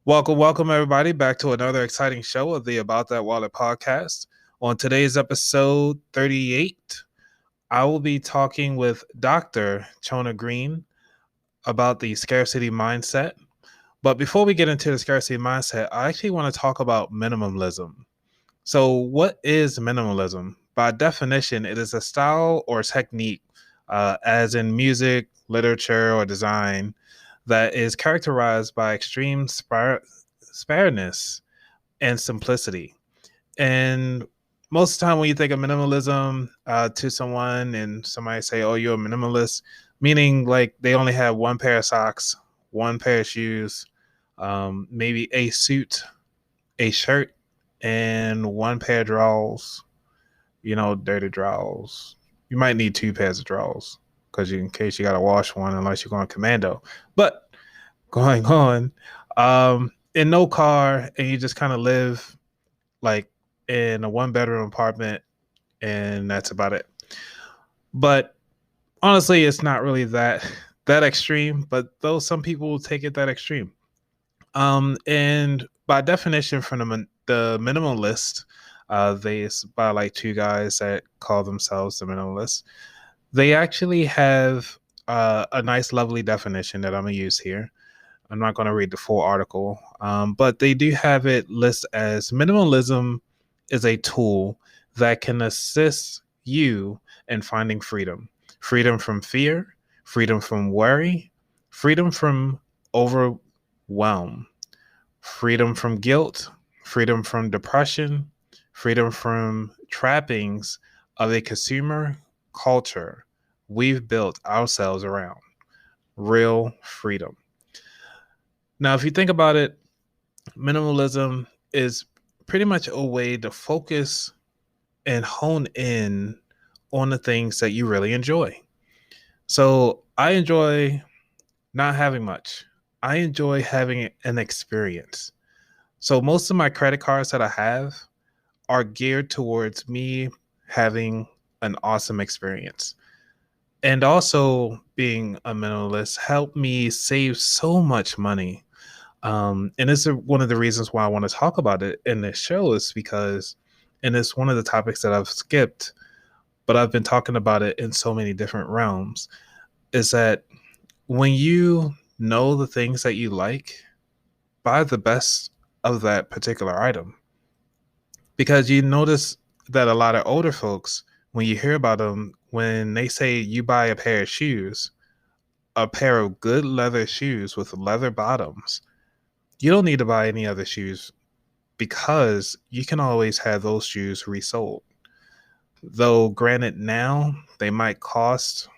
Welcome everybody back to another exciting show of the About That Wallet podcast. On today's episode 38, I will be talking with Dr. Chona Green about the scarcity mindset. But before we get into the scarcity mindset, I actually want to talk about minimalism. So, what is minimalism? By definition, it is a style or technique, as in music, literature, or design, that is characterized by extreme spareness and simplicity. And most of the time, when you think of minimalism to someone and somebody say, "Oh, you're a minimalist," meaning like they only have one pair of socks, one pair of shoes, maybe a suit, a shirt, and one pair of drawers. Dirty drawers. You might need two pairs of drawers because in case you got to wash one, unless you're going commando. But going on, in no car, and you just kind of live like in a one bedroom apartment, and that's about it. But honestly, it's not really that extreme. But though some people will take it that extreme, and by definition, from the minimalist, it's by like two guys that call themselves the minimalists. They actually have a nice, lovely definition that I'm gonna use here. I'm not going to read the full article, but they do have it listed as minimalism is a tool that can assist you in finding freedom. Freedom from fear, freedom from worry, freedom from overwhelm, freedom from guilt, freedom from depression, freedom from trappings of a consumer culture we've built ourselves around. Real freedom. Now, if you think about it, minimalism is pretty much a way to focus and hone in on the things that you really enjoy. So I enjoy not having much. I enjoy having an experience. So most of my credit cards that I have are geared towards me having an awesome experience. And also being a minimalist helped me save so much money. And it's one of the reasons why I want to talk about it in this show is because, and it's one of the topics that I've skipped, but I've been talking about it in so many different realms, is that when you know the things that you like, buy the best of that particular item. Because you notice that a lot of older folks, when you hear about them, when they say you buy a pair of shoes, a pair of good leather shoes with leather bottoms, you don't need to buy any other shoes because you can always have those shoes resold. Though, granted, now they might cost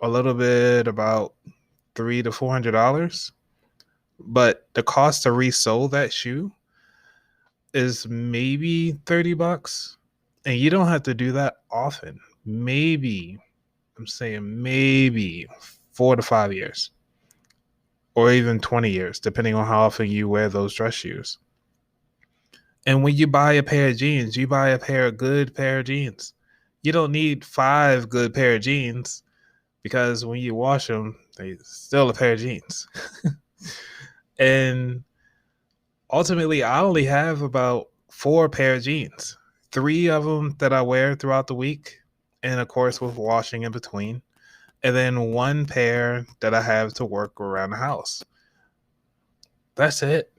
a little bit about $300 to $400, but the cost to resell that shoe is maybe $30, and you don't have to do that often. Maybe, I'm saying maybe 4 to 5 years, or even 20 years, depending on how often you wear those dress shoes. And when you buy a pair of jeans, you buy a good pair of jeans. You don't need 5 good pair of jeans because when you wash them, they still a pair of jeans. And ultimately, I only have about 4 pair of jeans. 3 of them that I wear throughout the week, and of course with washing in between. And then 1 pair that I have to work around the house. That's it.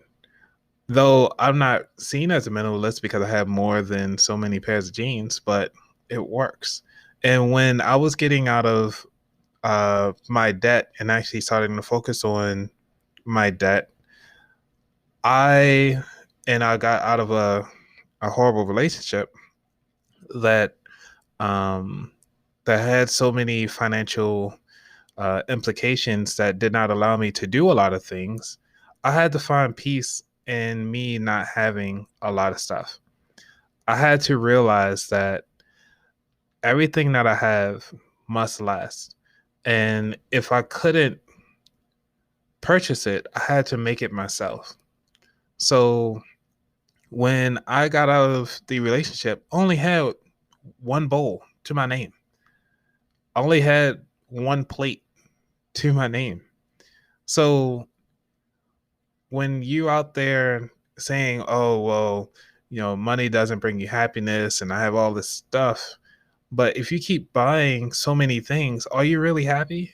Though I'm not seen as a minimalist because I have more than so many pairs of jeans, but it works. And when I was getting out of my debt and actually starting to focus on my debt, I got out of a horrible relationship that that had so many financial implications that did not allow me to do a lot of things. I had to find peace in me not having a lot of stuff. I had to realize that everything that I have must last. And if I couldn't purchase it, I had to make it myself. So when I got out of the relationship, I only had 1 bowl to my name. I only had 1 plate to my name. So when you out there saying, oh, well, money doesn't bring you happiness and I have all this stuff. But if you keep buying so many things, are you really happy?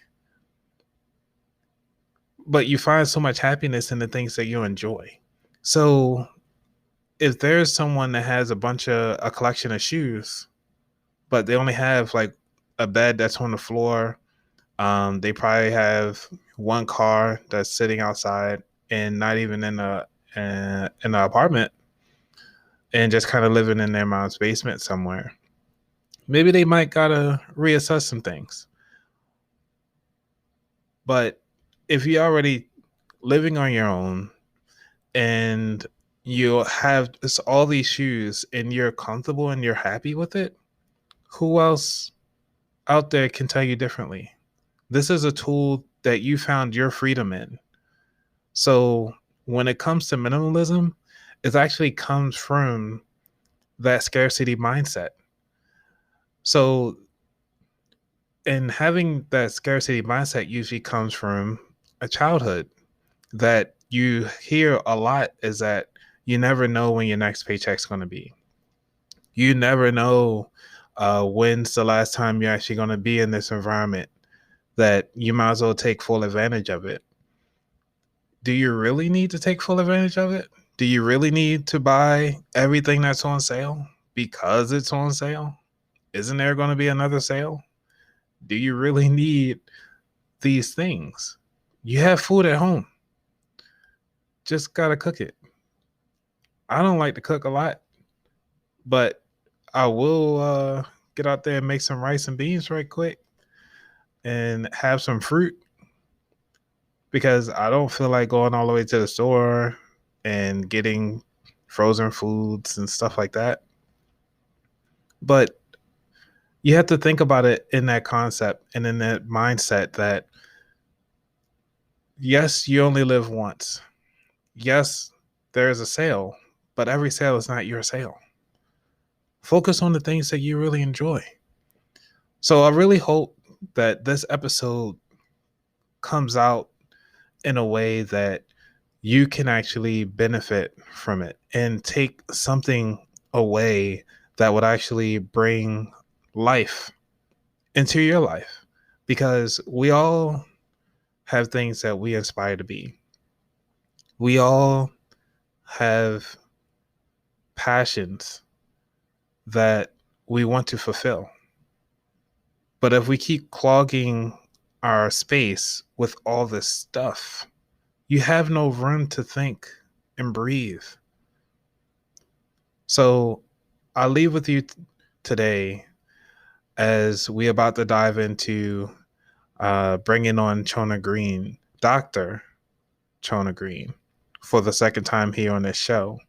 But you find so much happiness in the things that you enjoy. So if there's someone that has a collection of shoes, but they only have like a bed that's on the floor, they probably have one car that's sitting outside and not even in an apartment, and just kind of living in their mom's basement somewhere. Maybe they might gotta reassess some things. But if you're already living on your own and you have all these shoes and you're comfortable and you're happy with it, who else out there can tell you differently? This is a tool that you found your freedom in. So when it comes to minimalism, it actually comes from that scarcity mindset. So, and having that scarcity mindset usually comes from a childhood. That you hear a lot is that you never know when your next paycheck's going to be. You never know when's the last time you're actually going to be in this environment, that you might as well take full advantage of it. Do you really need to take full advantage of it? Do you really need to buy everything that's on sale because it's on sale? Isn't there going to be another sale? Do you really need these things? You have food at home. Just got to cook it. I don't like to cook a lot, but I will get out there and make some rice and beans right quick and have some fruit, because I don't feel like going all the way to the store and getting frozen foods and stuff like that. But you have to think about it in that concept and in that mindset that, yes, you only live once. Yes, there is a sale, but every sale is not your sale. Focus on the things that you really enjoy. So I really hope that this episode comes out in a way that you can actually benefit from it and take something away that would actually bring life into your life, because we all have things that we aspire to be. We all have passions that we want to fulfill. But if we keep clogging our space with all this stuff, you have no room to think and breathe. So I'll leave with you today as we about to dive into bringing on Chona Green, Dr. Chona Green, for the second time here on this show.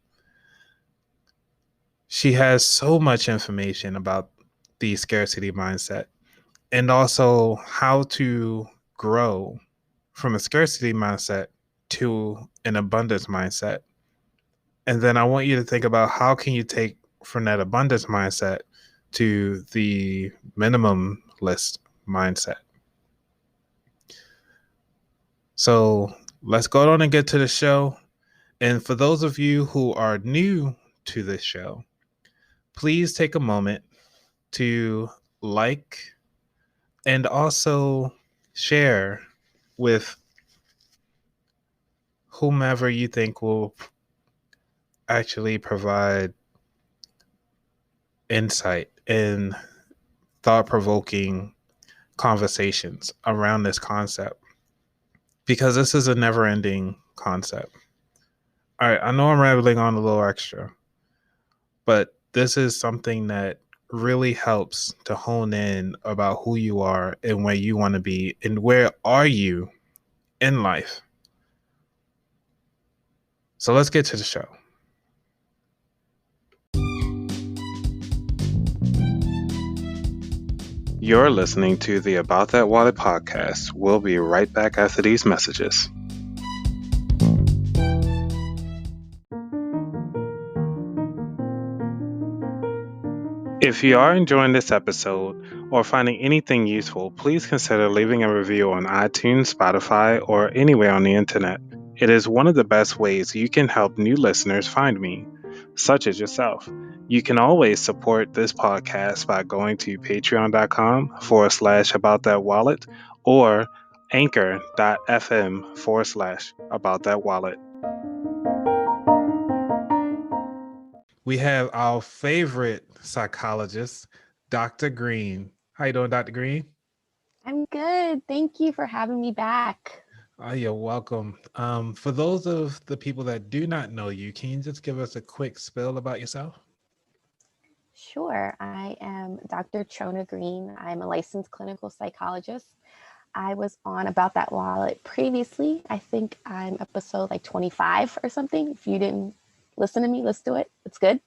She has so much information about the scarcity mindset and also how to grow from a scarcity mindset to an abundance mindset. And then I want you to think about how can you take from that abundance mindset to the minimalist mindset. So let's go on and get to the show. And for those of you who are new to this show, please take a moment to like and also share with whomever you think will actually provide insight and thought-provoking conversations around this concept, because this is a never-ending concept. All right, I know I'm rambling on a little extra, but this is something that really helps to hone in about who you are and where you want to be and where are you in life. So let's get to the show. You're listening to the About That Wallet podcast. We'll be right back after these messages. If you are enjoying this episode or finding anything useful, please consider leaving a review on iTunes, Spotify, or anywhere on the internet. It is one of the best ways you can help new listeners find me, such as yourself. You can always support this podcast by going to patreon.com/aboutthatwallet or anchor.fm/aboutthatwallet. We have our favorite psychologist, Dr. Green. How you doing, Dr. Green? I'm good. Thank you for having me back. Oh, you're welcome. For those of the people that do not know you, can you just give us a quick spill about yourself? Sure. I am Dr. Chona Green. I'm a licensed clinical psychologist. I was on About That Wallet previously. I think I'm episode like 25 or something. If you didn't listen to me, let's do it. It's good.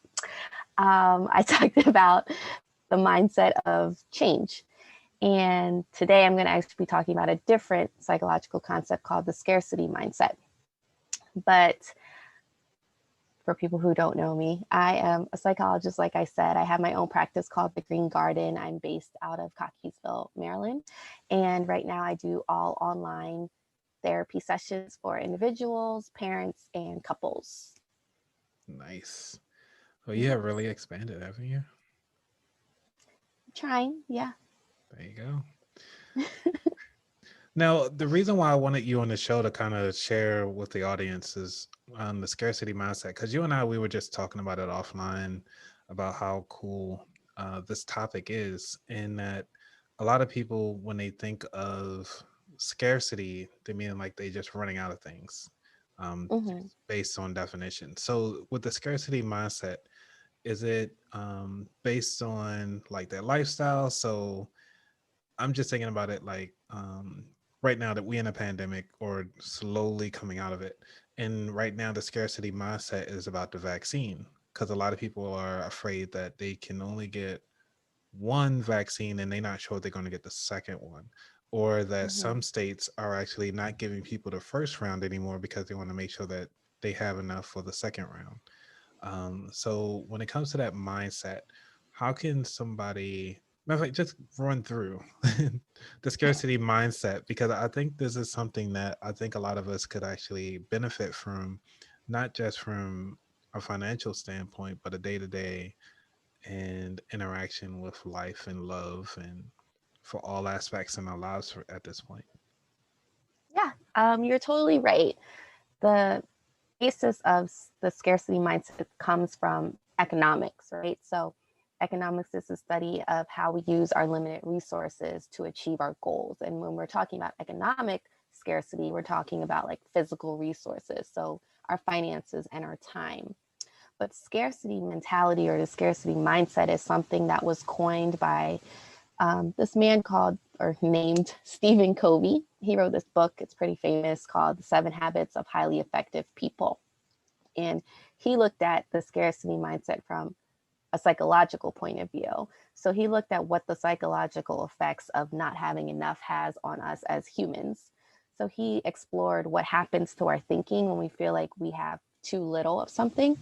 I talked about the mindset of change. And today I'm going to actually be talking about a different psychological concept called the scarcity mindset. But for people who don't know me, I am a psychologist. Like I said, I have my own practice called the Green Garden. I'm based out of Cockeysville, Maryland. And right now I do all online therapy sessions for individuals, parents, and couples. Nice. Well, you have really expanded, haven't you? Trying, yeah. There you go. Now, the reason why I wanted you on the show to kind of share with the audience is the scarcity mindset, because you and I, we were just talking about it offline about how cool this topic is, and that a lot of people, when they think of scarcity, they mean like they just running out of things, Mm-hmm. based on definition. So, with the scarcity mindset, is it based on like their lifestyle? So, I'm just thinking about it like right now that we're in a pandemic or slowly coming out of it. And right now, the scarcity mindset is about the vaccine because a lot of people are afraid that they can only get one vaccine and they're not sure they're going to get the second one. Or that Mm-hmm. some states are actually not giving people the first round anymore because they want to make sure that they have enough for the second round. So when it comes to that mindset, how can somebody, matter of fact, just run through the scarcity mindset? Because I think this is something that I think a lot of us could actually benefit from, not just from a financial standpoint, but a day to day and interaction with life and love and for all aspects in our lives at this point. Yeah, you're totally right. The basis of the scarcity mindset comes from economics, right? So, economics is the study of how we use our limited resources to achieve our goals. And when we're talking about economic scarcity, we're talking about like physical resources, so our finances and our time. But scarcity mentality or the scarcity mindset is something that was coined by this man called or named Stephen Covey. He wrote this book, it's pretty famous, called The 7 Habits of Highly Effective People. And he looked at the scarcity mindset from a psychological point of view. So he looked at what the psychological effects of not having enough has on us as humans. So he explored what happens to our thinking when we feel like we have too little of something.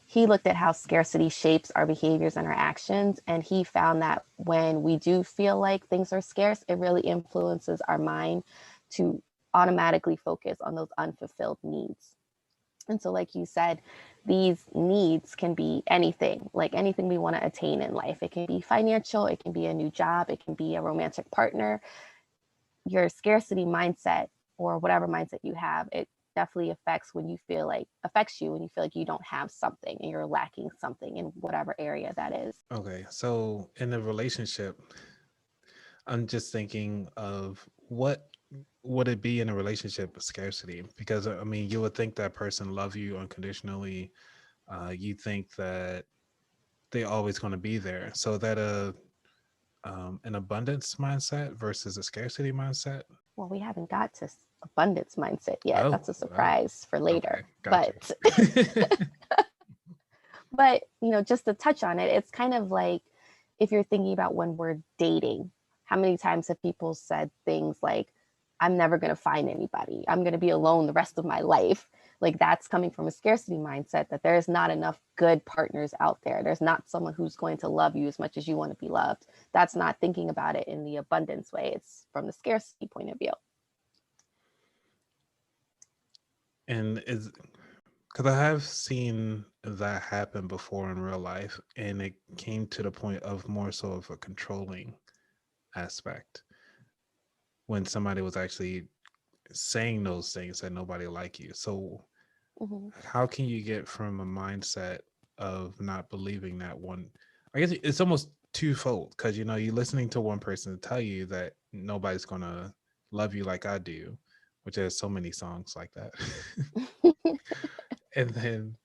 He looked at how scarcity shapes our behaviors and our actions. And he found that when we do feel like things are scarce, it really influences our mind to automatically focus on those unfulfilled needs. And so, like you said, these needs can be anything, like anything we want to attain in life. It can be financial, it can be a new job, it can be a romantic partner. Your scarcity mindset or whatever mindset you have, it definitely affects you when you feel like you don't have something and you're lacking something in whatever area that is. Okay, so in a relationship, I'm just thinking of what would it be in a relationship with scarcity? Because I mean, you would think that person love you unconditionally. You think that they're always going to be there. So that an abundance mindset versus a scarcity mindset. Well, we haven't got to abundance mindset yet. Oh, That's a oh, surprise for okay, later. got you. But just to touch on it, it's kind of like if you're thinking about when we're dating, how many times have people said things like, I'm never going to find anybody, I'm going to be alone the rest of my life? Like, that's coming from a scarcity mindset, that there's not enough good partners out there. There's not someone who's going to love you as much as you want to be loved. That's not thinking about it in the abundance way. It's from the scarcity point of view. And is because I have seen that happen before in real life, and it came to the point of more so of a controlling aspect when somebody was actually saying those things that nobody like you. So Hmm. how can you get from a mindset of not believing that one? I guess it's almost twofold because you're listening to one person tell you that nobody's gonna love you like I do, which there's so many songs like that. And then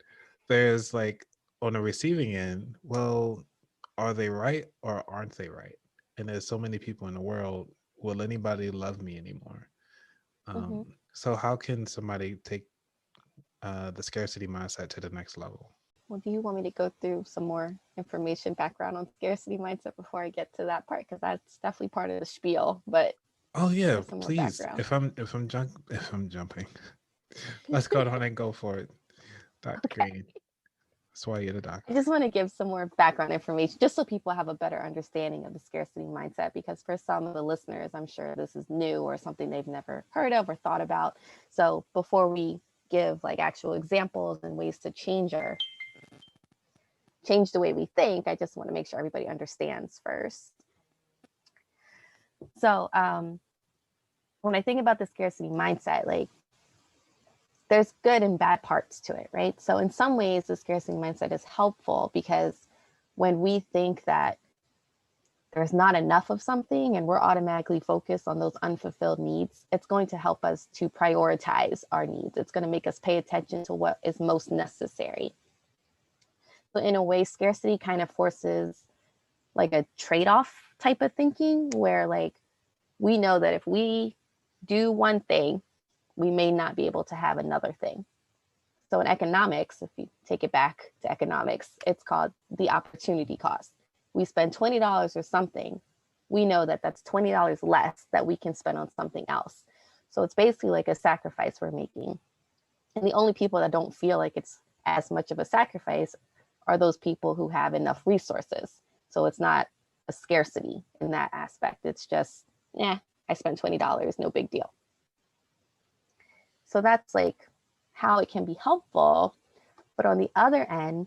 there's like on the receiving end, well, are they right or aren't they right? And there's so many people in the world. Will anybody love me anymore? Hmm. So how can somebody take the scarcity mindset to the next level? Well, do you want me to go through some more information background on scarcity mindset before I get to that part? Because that's definitely part of the spiel, but Oh yeah, here's some more please. background. If I'm jumping, let's go on and go for it, Dr. Okay. Green. That's why you're the I doctor. just want to give some more background information just so people have a better understanding of the scarcity mindset. Because for some of the listeners, I'm sure this is new or something they've never heard of or thought about. So before we give like actual examples and ways to change the way we think, I just want to make sure everybody understands first. So when I think about the scarcity mindset, like there's good and bad parts to it, right? So in some ways, the scarcity mindset is helpful because when we think that there's not enough of something and we're automatically focused on those unfulfilled needs, it's going to help us to prioritize our needs. It's going to make us pay attention to what is most necessary. So in a way, scarcity kind of forces like a trade-off type of thinking where like we know that if we do one thing, we may not be able to have another thing. So in economics, if you take it back to economics, it's called the opportunity cost. We spend $20 or something, we know that that's $20 less that we can spend on something else. So it's basically like a sacrifice we're making. And the only people that don't feel like it's as much of a sacrifice are those people who have enough resources. So it's not a scarcity in that aspect. It's just, yeah, I spent $20, no big deal. So that's like how it can be helpful. But on the other end,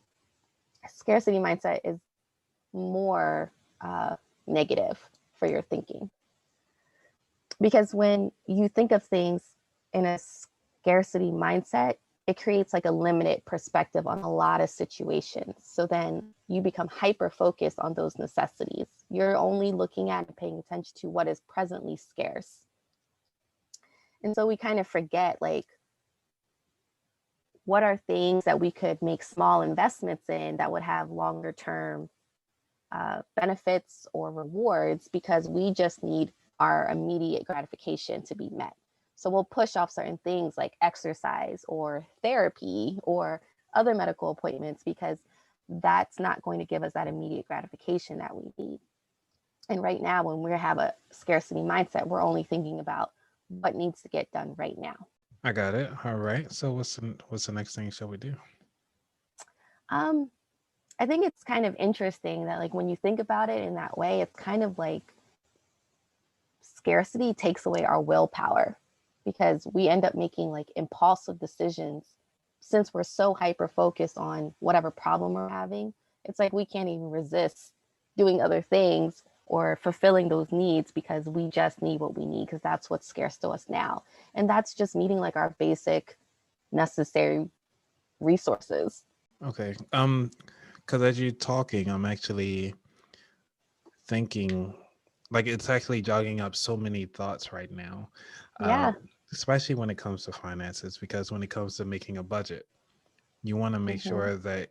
scarcity mindset is more negative for your thinking. Because when you think of things in a scarcity mindset, it creates like a limited perspective on a lot of situations. So then you become hyper focused on those necessities. You're only looking at and paying attention to what is presently scarce. And so we kind of forget like what are things that we could make small investments in that would have longer term benefits or rewards because we just need our immediate gratification to be met. So we'll push off certain things like exercise or therapy or other medical appointments because that's not going to give us that immediate gratification that we need. And right now, when we have a scarcity mindset, we're only thinking about what needs to get done right now. I got it. All right. So what's the next thing shall we do? Um, I think it's kind of interesting that like when you think about it in that way, it's kind of like scarcity takes away our willpower because we end up making like impulsive decisions since we're so hyper focused on whatever problem we're having. It's like we can't even resist doing other things or fulfilling those needs because we just need what we need because that's what's scarce to us now. And that's just meeting like our basic necessary resources. Okay. Because as you're talking, I'm actually thinking like it's actually jogging up so many thoughts right now, uh, Yeah. especially when it comes to finances. Because when it comes to making a budget, you want to make Mm-hmm. sure that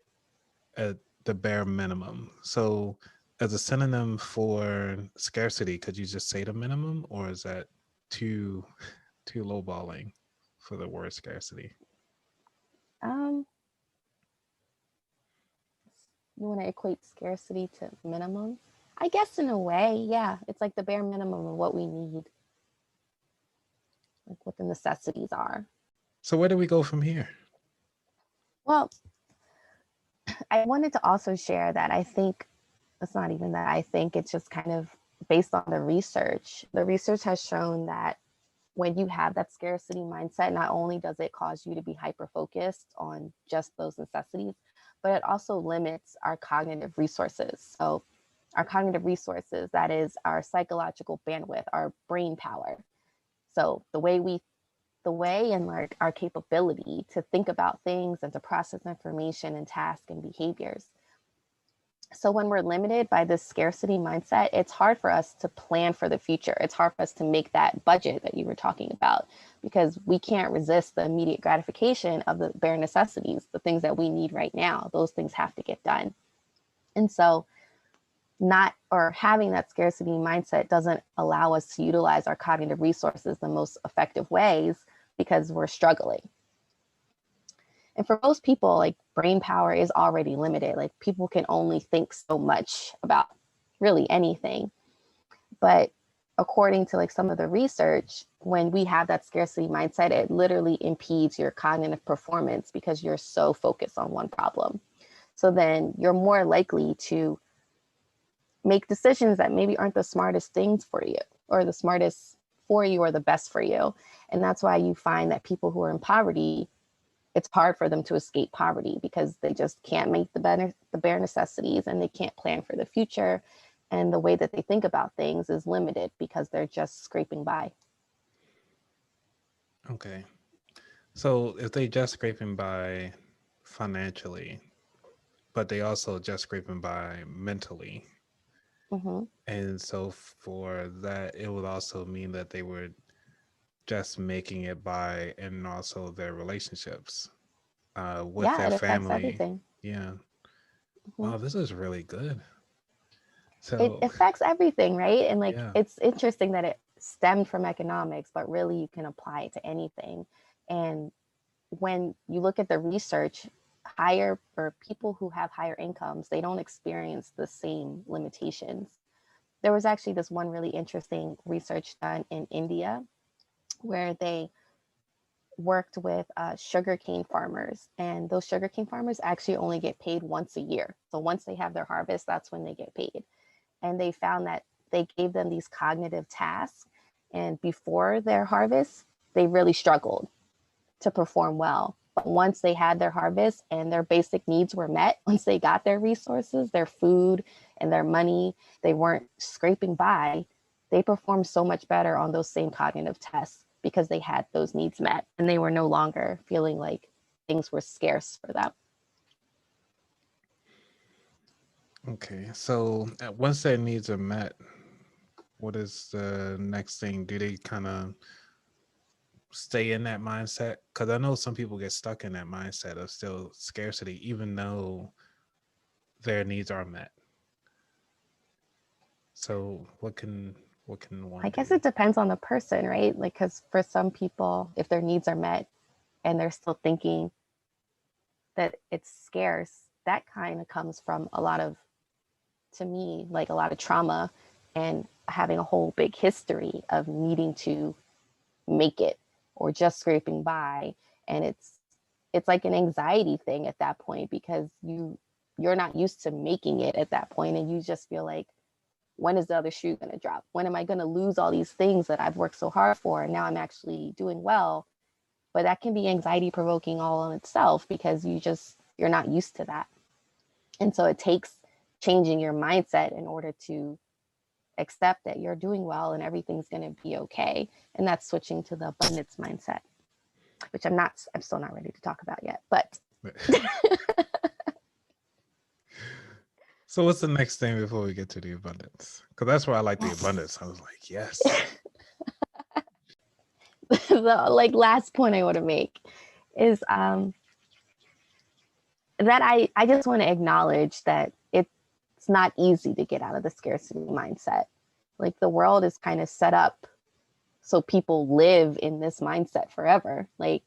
at the bare minimum. So, as a synonym for scarcity, could you just say the minimum, or is that too too lowballing for the word scarcity? Um, you want to equate scarcity to minimum? I guess in a way, yeah. It's like the bare minimum of what we need, like what the necessities are. So, where do we go from here? Well, I wanted to also share that I think it's not even that I think it's just kind of based on the research. The research has shown that when you have that scarcity mindset, not only does it cause you to be hyper focused on just those necessities, but it also limits our cognitive resources. So our cognitive resources, that is our psychological bandwidth, our brain power. So the way and like our capability to think about things and to process information and tasks and behaviors. So when we're limited by this scarcity mindset, it's hard for us to plan for the future. It's hard for us to make that budget that you were talking about, because we can't resist the immediate gratification of the bare necessities, the things that we need right now. Those things have to get done. And so having that scarcity mindset doesn't allow us to utilize our cognitive resources the most effective ways, because we're struggling. And for most people, like, brain power is already limited. Like, people can only think so much about really anything. But according to like some of the research, when we have that scarcity mindset, it literally impedes your cognitive performance because you're so focused on one problem. So then you're more likely to make decisions that maybe aren't the smartest things for you, or the smartest for you, or the best for you. And that's why you find that people who are in poverty, it's hard for them to escape poverty, because they just can't make the bare necessities, and they can't plan for the future. And the way that they think about things is limited because they're just scraping by. Okay. So if they just scraping by financially, but they also just scraping by mentally. Mm-hmm. And so for that, it would also mean that they were just making it by, and also their relationships with Yeah, their it affects family. everything. Yeah. Mm-hmm. Wow, this is really good. It So, affects everything, right? And like, yeah. it's interesting that it stemmed from economics, but really you can apply it to anything. And when you look at the research, higher, or people who have higher incomes, they don't experience the same limitations. There was actually this one really interesting research done in India where they worked with sugarcane farmers, and those sugarcane farmers actually only get paid once a year. So once they have their harvest, that's when they get paid. And they found that they gave them these cognitive tasks, and before their harvest, they really struggled to perform well. But once they had their harvest and their basic needs were met, once they got their resources, their food and their money, they weren't scraping by, they performed so much better on those same cognitive tests because they had those needs met, and they were no longer feeling like things were scarce for them. Okay. So once their needs are met, what is the next thing? Do they kind of stay in that mindset? Because I know some people get stuck in that mindset of still scarcity, even though their needs are met. So what can I one guess do? it depends on the person, right? Like, because for some people, if their needs are met and they're still thinking that it's scarce, that kind of comes from a lot of, to me, like a lot of trauma, and having a whole big history of needing to make it or just scraping by. And it's like an anxiety thing at that point, because you're not used to making it at that point, and you just feel like, when is the other shoe going to drop? When am I going to lose all these things that I've worked so hard for, and now I'm actually doing well? But that can be anxiety provoking all in itself, because you're not used to that. And so it takes changing your mindset in order to accept that you're doing well and everything's going to be okay. And that's switching to the abundance mindset, which I'm still not ready to talk about yet, but So what's the next thing before we get to the abundance? Because that's where I like the abundance. I was like, yes. the like last point I want to make is that I just want to acknowledge that it's not easy to get out of the scarcity mindset. Like, the world is kind of set up so people live in this mindset forever. Like,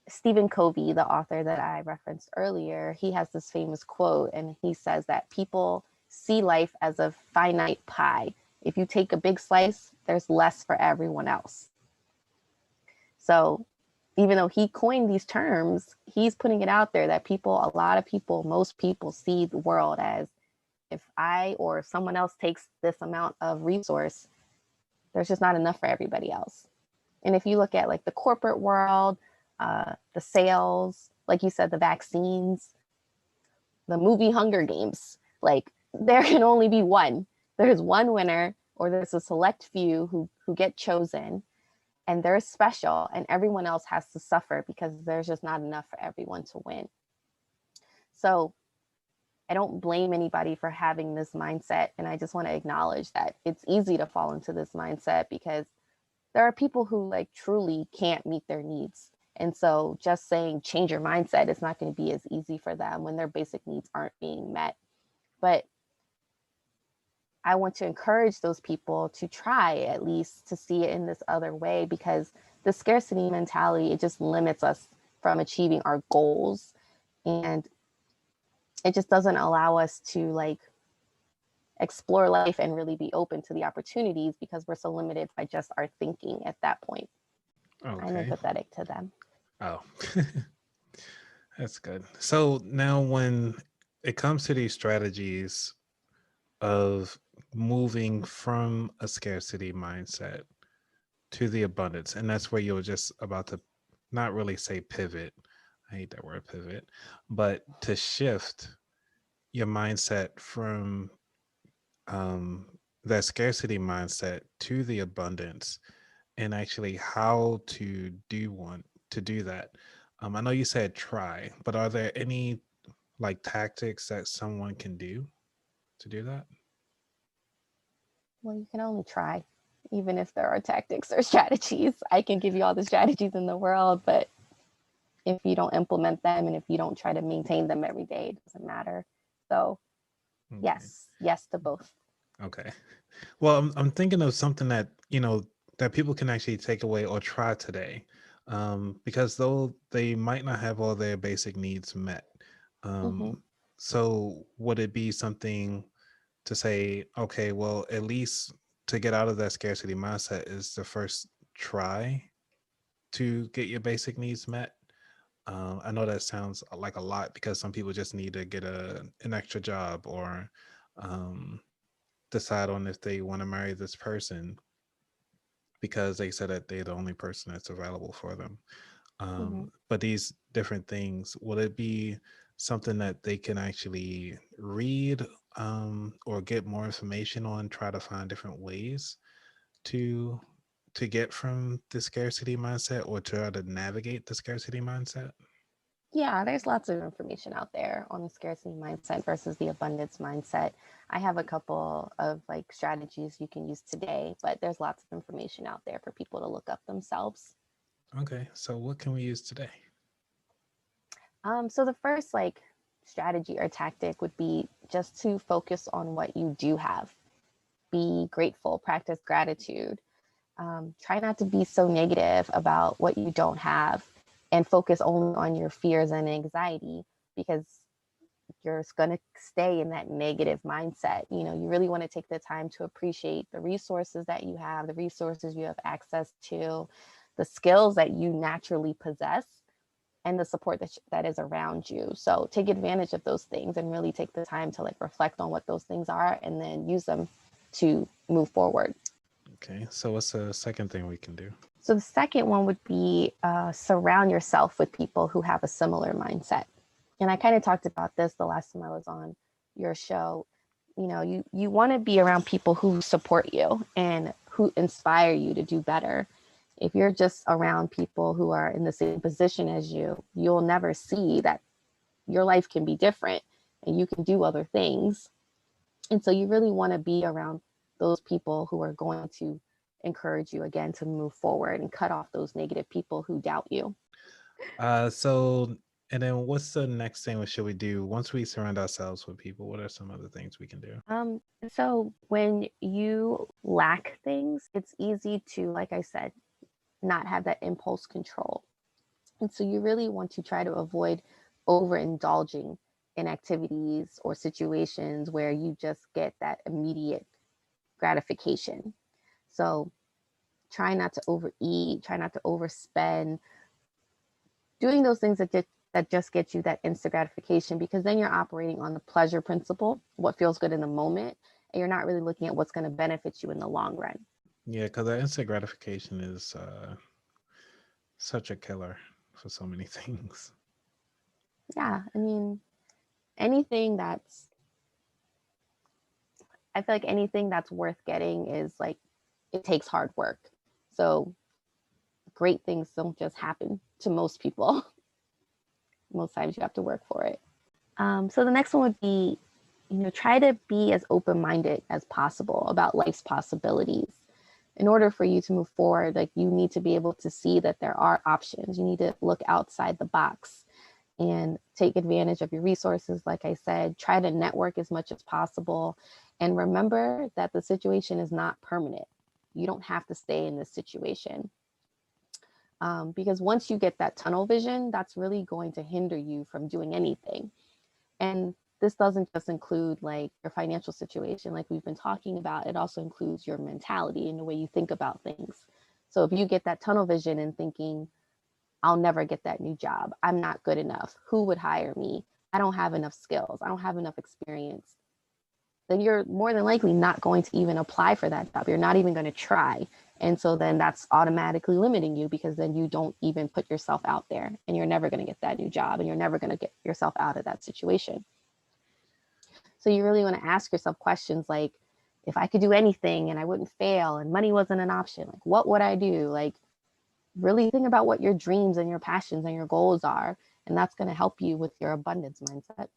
Stephen Covey, the author that I referenced earlier, he has this famous quote, and he says that people see life as a finite pie. If you take a big slice, there's less for everyone else. So even though he coined these terms, he's putting it out there that a lot of people, most people see the world as, if I or someone else takes this amount of resource, there's just not enough for everybody else. And if you look at like the corporate world, the sales, like you said, the vaccines, the movie Hunger Games, like there can only be one. There's one winner, or there's a select few who get chosen, and they're special, and everyone else has to suffer because there's just not enough for everyone to win. So I don't blame anybody for having this mindset. And I just want to acknowledge that it's easy to fall into this mindset because there are people who like truly can't meet their needs. And so just saying change your mindset is not going to be as easy for them when their basic needs aren't being met. But I want to encourage those people to try at least to see it in this other way, because the scarcity mentality, it just limits us from achieving our goals. And it just doesn't allow us to like explore life and really be open to the opportunities because we're so limited by just our thinking at that point. Okay. I'm empathetic to them. Oh, that's good. So now when it comes to these strategies of moving from a scarcity mindset to the abundance, and that's where you're just about to not really say pivot. I hate that word pivot, but to shift your mindset from um, that scarcity mindset to the abundance, and actually how to do that. I know you said try, but are there any like tactics that someone can do to do that? Well, you can only try, even if there are tactics or strategies. I can give you all the strategies in the world, but if you don't implement them and if you don't try to maintain them every day, it doesn't matter. So, Okay. yes to both. Okay. Well, I'm thinking of something that, that people can actually take away or try today. Because though they might not have all their basic needs met. Mm-hmm. So would it be something to say, okay, well, at least to get out of that scarcity mindset is the first try to get your basic needs met? I know that sounds like a lot because some people just need to get an extra job or um, decide on if they want to marry this person because they said that they're the only person that's available for them. Mm-hmm. But these different things, will it be something that they can actually read or get more information on, try to find different ways to get from the scarcity mindset or try to navigate the scarcity mindset? Yeah, there's lots of information out there on the scarcity mindset versus the abundance mindset. I have a couple of like strategies you can use today, but there's lots of information out there for people to look up themselves. Okay, so what can we use today? So the first like strategy or tactic would be just to focus on what you do have. Be grateful, practice gratitude. Try not to be so negative about what you don't have and focus only on your fears and anxiety, because you're going to stay in that negative mindset. You really want to take the time to appreciate the resources that you have, the resources you have access to, the skills that you naturally possess, and the support that is around you. So take advantage of those things and really take the time to like reflect on what those things are and then use them to move forward. Okay, so what's the second thing we can do? So the second one would be surround yourself with people who have a similar mindset. And I kind of talked about this the last time I was on your show. You want to be around people who support you and who inspire you to do better. If you're just around people who are in the same position as you, you'll never see that your life can be different and you can do other things. And so you really want to be around those people who are going to encourage you again to move forward and cut off those negative people who doubt you. So, and then what's the next thing? What should we do once we surround ourselves with people? What are some other things we can do? So when you lack things, it's easy to, like I said, not have that impulse control. And so you really want to try to avoid overindulging in activities or situations where you just get that immediate gratification. So try not to overeat, try not to overspend, doing those things that just get you that instant gratification, because then you're operating on the pleasure principle, what feels good in the moment, and you're not really looking at what's going to benefit you in the long run. Yeah, because that instant gratification is such a killer for so many things. Yeah, I mean, anything that's, I feel like anything that's worth getting is like, it takes hard work. So great things don't just happen to most people. Most times you have to work for it. So the next one would be, try to be as open-minded as possible about life's possibilities. In order for you to move forward, like you need to be able to see that there are options. You need to look outside the box and take advantage of your resources. Like I said, try to network as much as possible. And remember that the situation is not permanent. You don't have to stay in this situation. Because once you get that tunnel vision, that's really going to hinder you from doing anything. And this doesn't just include like your financial situation, like we've been talking about, it also includes your mentality and the way you think about things. So if you get that tunnel vision and thinking, I'll never get that new job, I'm not good enough, who would hire me, I don't have enough skills, I don't have enough experience, then you're more than likely not going to even apply for that job. You're not even going to try. And so then that's automatically limiting you, because then you don't even put yourself out there and you're never going to get that new job and you're never going to get yourself out of that situation. So you really want to ask yourself questions like, if I could do anything and I wouldn't fail and money wasn't an option, like what would I do? Like really think about what your dreams and your passions and your goals are. And that's going to help you with your abundance mindset.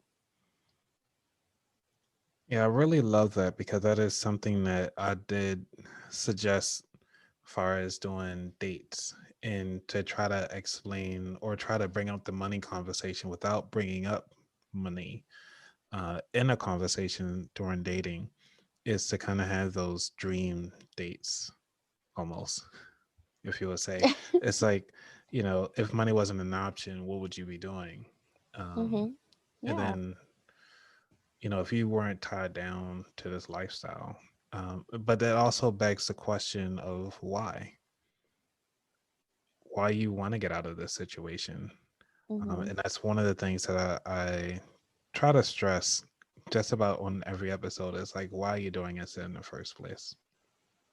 Yeah, I really love that because that is something that I did suggest as far as doing dates and to try to explain or try to bring up the money conversation without bringing up money in a conversation during dating is to kind of have those dream dates almost, if you would say. It's like, if money wasn't an option, what would you be doing? Um, Mm-hmm. and Yeah. then if you weren't tied down to this lifestyle. But that also begs the question of why you want to get out of this situation. Mm-hmm. And that's one of the things that I try to stress just about on every episode is like, why are you doing this in the first place?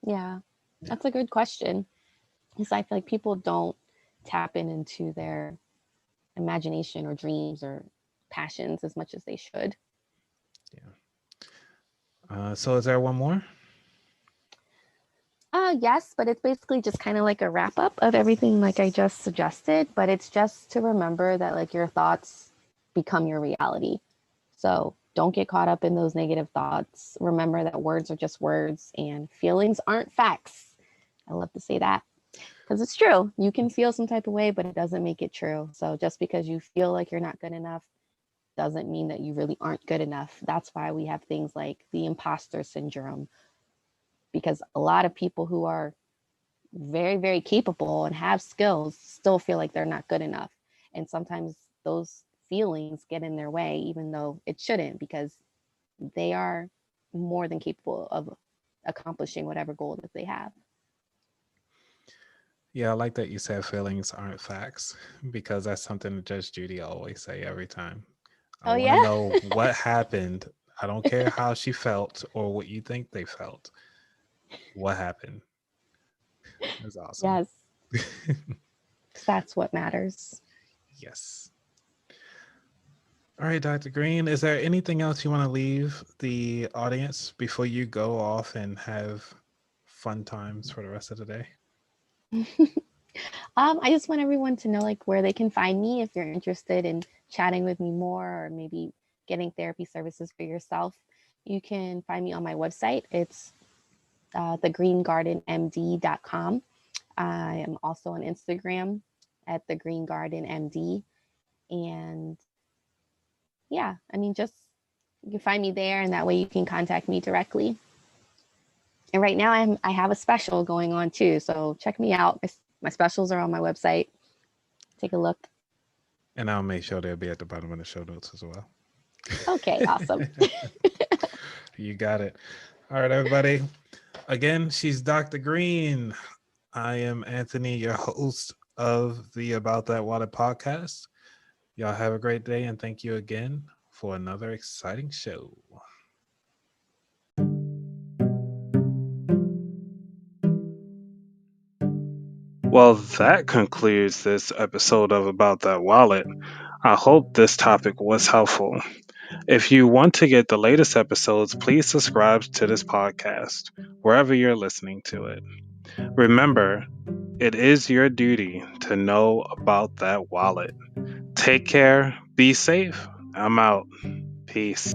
Yeah. Yeah. That's a good question. Because I feel like people don't tap into their imagination or dreams or passions as much as they should. Yeah. So is there one more? Yes, but it's basically just kind of like a wrap up of everything like I just suggested, but it's just to remember that like your thoughts become your reality. So don't get caught up in those negative thoughts. Remember that words are just words and feelings aren't facts. I love to say that because it's true. You can feel some type of way, but it doesn't make it true. So just because you feel like you're not good enough doesn't mean that you really aren't good enough. That's why we have things like the imposter syndrome, because a lot of people who are very, very capable and have skills still feel like they're not good enough. And sometimes those feelings get in their way, even though it shouldn't, because they are more than capable of accomplishing whatever goal that they have. Yeah, I like that you said feelings aren't facts because that's something that Judge Judy always say every time. I Oh, want to yeah? know what happened. I don't care how she felt or what you think they felt. What happened? That's awesome. Yes, because that's what matters. Yes. All right, Dr. Green, is there anything else you want to leave the audience before you go off and have fun times for the rest of the day? I just want everyone to know like where they can find me if you're interested in chatting with me more or maybe getting therapy services for yourself. You can find me on my website. It's thegreengardenmd.com. I am also on Instagram at thegreengardenmd. And yeah, I mean, just you can find me there, and that way you can contact me directly. And right now I have a special going on too. So check me out. My specials are on my website. Take a look. And I'll make sure they'll be at the bottom of the show notes as well. Okay, awesome. You got it. All right, everybody. Again, she's Dr. Green. I am Anthony, your host of the About That Wallet podcast. Y'all have a great day, and thank you again for another exciting show. Well, that concludes this episode of About That Wallet. I hope this topic was helpful. If you want to get the latest episodes, please subscribe to this podcast wherever you're listening to it. Remember, it is your duty to know about that wallet. Take care, be safe. I'm out. Peace.